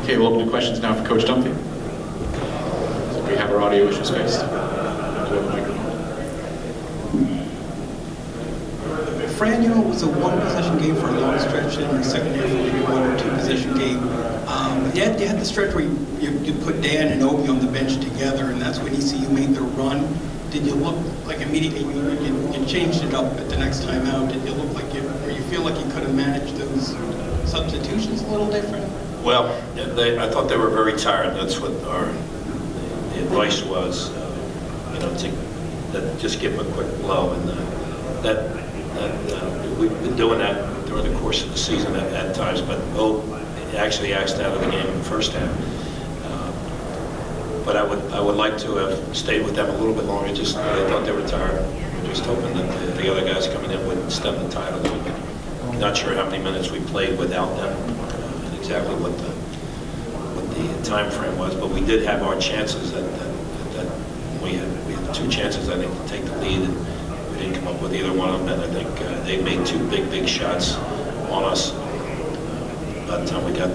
Okay, we'll open the questions now for Coach Dunphy. We have our audio issues fixed. Do we have a microphone? Fran, you know, it was a one-possession game for a long stretch in the second half, maybe one or two-possession game. You had the stretch where you put Dan and Obi on the bench together, and that's when ECU made their run. Did you look like immediately you changed it up at the next time out? Did you look like or you feel like you could have managed those substitutions a little different? Well, I thought they were very tired. That's what the advice was, to just give them a quick blow, and we've been doing that during the course of the season at times. But actually axed out of the game in the first half. But I would like to have stayed with them a little bit longer. Just I thought they were tired. Just hoping that the other guys coming in would stem the tide a little bit. Not sure how many minutes we played without them, and exactly what the time frame was. But we did have our chances. We had two chances, I think, to take the lead, and we didn't come up with either one of them. And I think they made two big shots on us. By the time we got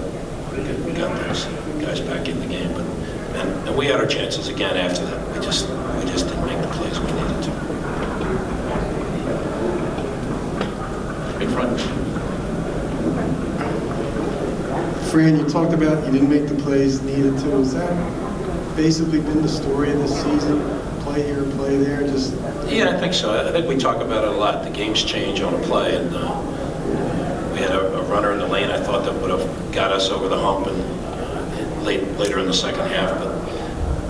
those guys back in the game, and we had our chances again after that. We just didn't make the plays we needed to. In front. Fran, you talked about you didn't make the plays needed to. Has that basically been the story of this season? Play here, play there, just... Yeah, I think so. I think we talk about it a lot. The games change on a play, and we had a runner in the lane I thought that would have got us over the hump and later in the second half, but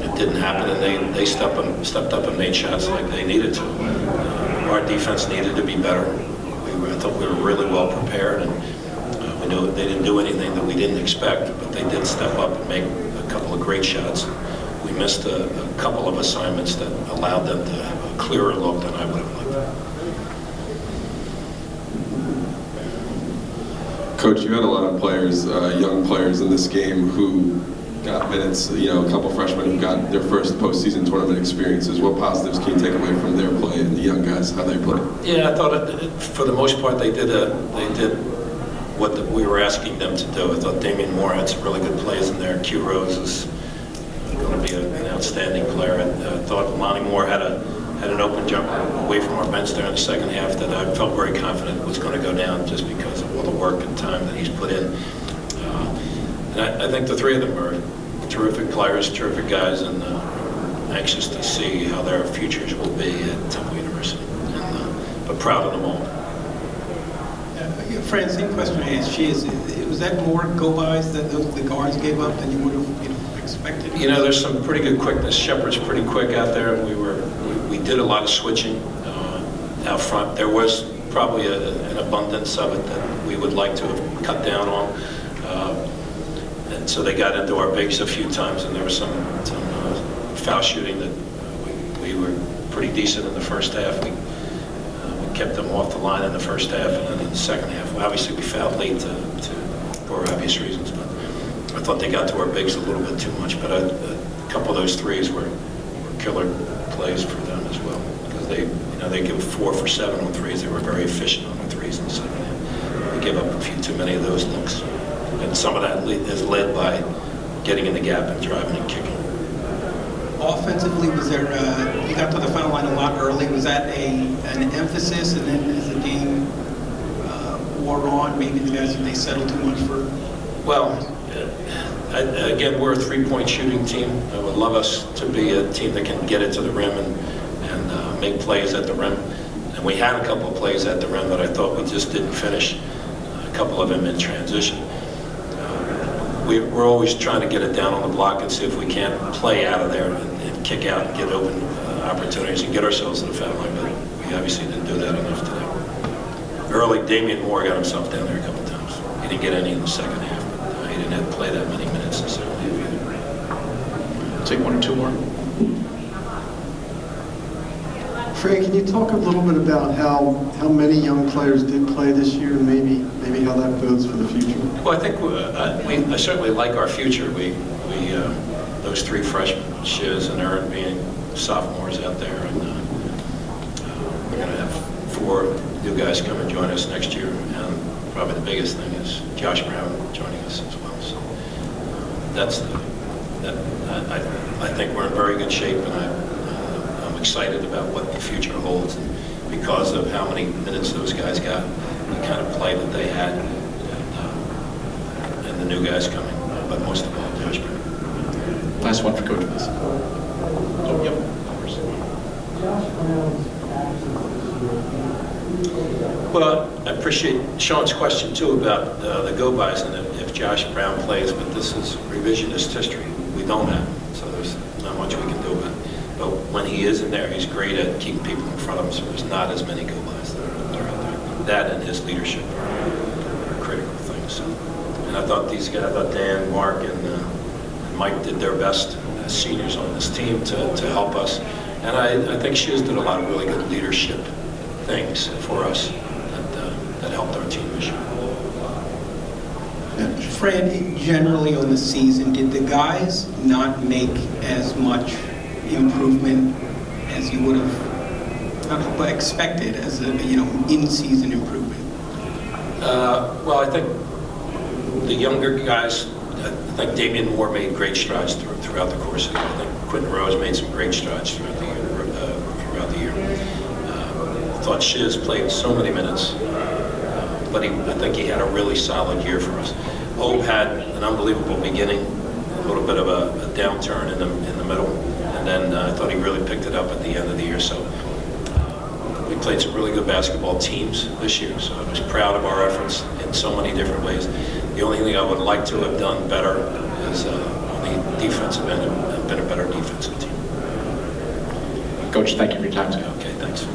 it didn't happen, and they stepped up and made shots like they needed to. Our defense needed to be better. I thought we were really well prepared, and we knew they didn't do anything that we didn't expect, but they did step up and make a couple of great shots. We missed a couple of assignments that allowed them to have a clearer look than I would have liked. Coach, you had a lot of players, young players in this game who got minutes, a couple freshmen who got their first postseason tournament experiences. What positives can you take away from their play and the young guys, how they play? Yeah, I thought for the most part they did what we were asking them to do. I thought Damian Moore had some really good plays in there. Q Rose is going to be an outstanding player. I thought Lonnie Moore had an open jumper away from our bench there in the second half that I felt very confident was going to go down just because of all the work and time that he's put in. And I think the three of them are terrific players, terrific guys, and anxious to see how their futures will be at Temple University. But proud of them all. Fran, same question I asked Shiz. Was that more go-bys that the guards gave up than you would have expected? There's some pretty good quickness. Shepard's pretty quick out there. We did a lot of switching out front. There was probably an abundance of it that we would like to have cut down on. And so they got into our bigs a few times, and there was some foul shooting that we were pretty decent in the first half. We kept them off the line in the first half, and then in the second half, obviously we fouled late for obvious reasons. But I thought they got to our bigs a little bit too much. But a couple of those threes were killer plays for them as well, because they give 4 for 7 on threes. They were very efficient on the threes in the second half. We gave up a few too many of those looks. And some of that is led by getting in the gap and driving and kicking. Offensively, was there, you got to the foul line a lot early. Was that an emphasis? And then as the game wore on, maybe the guys, they settled too much for? Well, again, we're a three-point shooting team. I would love us to be a team that can get it to the rim and make plays at the rim. And we had a couple of plays at the rim that I thought we just didn't finish, a couple of them in transition. We're always trying to get it down on the block and see if we can't play out of there and kick out and get open opportunities and get ourselves to the foul line, but we obviously didn't do that enough today. Early, Damian Moore got himself down there a couple times. He didn't get any in the second half, but he didn't have to play that many minutes in the second half either. Take one or two more. Fran, can you talk a little bit about how many young players did play this year, and maybe how that bodes for the future? Well, I think I certainly like our future. Those three freshmen, Shiz and Aaron, being sophomores out there, and we're going to have 4 new guys come and join us next year. And probably the biggest thing is Josh Brown joining us as well. So I think we're in very good shape, and I'm excited about what the future holds. And because of how many minutes those guys got, the kind of play that they had, and the new guys coming, but most of all, Josh Brown. Last one for Coach, please. Oh, yep. Well, I appreciate Sean's question too about the go-bys and if Josh Brown plays, but this is revisionist history. We don't have him, so there's not much we can do about it. But when he is in there, he's great at keeping people in front of him, so there's not as many go-bys that are out there. That and his leadership are critical things. So, and I thought these guys, I thought Dan, Mark, and Mike did their best as seniors on this team to help us. And I think Shiz did a lot of really good leadership things for us that helped our team this year. Fran, generally on the season, did the guys not make as much improvement as you would have expected as a in-season improvement? Well, I think the younger guys, I think Damian Moore made great strides throughout the course of the year. I think Quentin Rose made some great strides throughout the year. I thought Shiz played so many minutes, but I think he had a really solid year for us. Obe had an unbelievable beginning, a little bit of a downturn in the middle, and then I thought he really picked it up at the end of the year. So we played some really good basketball teams this year, so I was proud of our efforts in so many different ways. The only thing I would like to have done better is on the defensive end, have been a better defensive team. Coach, thank you for your time today. Okay, thanks.